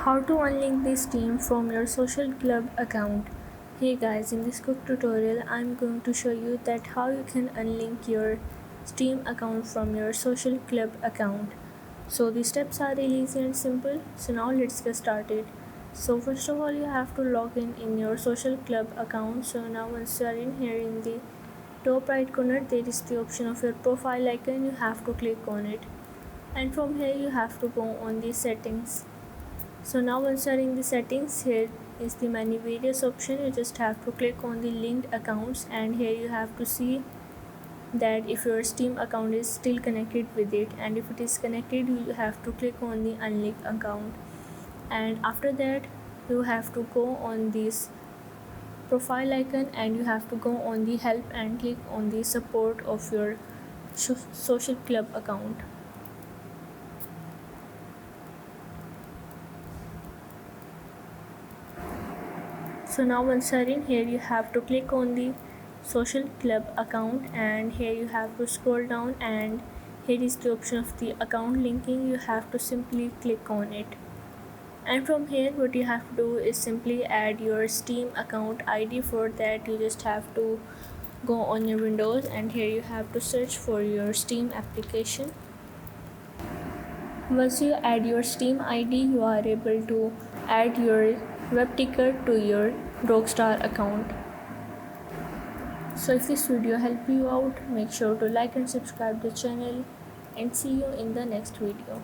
How to unlink the Steam from your social club account. Hey guys, in this quick tutorial I'm going to show you that how you can unlink your Steam account from your social club account. So the steps are really easy and simple. So now let's get started. So first of all you have to log in your social club account. So now once you are in here, in the top right corner there is the option of your profile icon. You have to click on it, and from here you have to go on the settings. So now once you are in the settings, here is the many various option. You just have to click on the linked accounts, and here you have to see that if your Steam account is still connected with it, and if it is connected you have to click on the unlink account, and after that you have to go on this profile icon and you have to go on the help and click on the support of your social club account. So now once you are in here you have to click on the social club account, and here you have to scroll down, and here is the option of the account linking. You have to simply click on it, and from here what you have to do is simply add your Steam account ID. For that you just have to go on your Windows, and here you have to search for your Steam application. Once you add your Steam ID, you are able to add your web ticket to your Rockstar account. So if this video helped you out, make sure to like and subscribe the channel, and see you in the next video.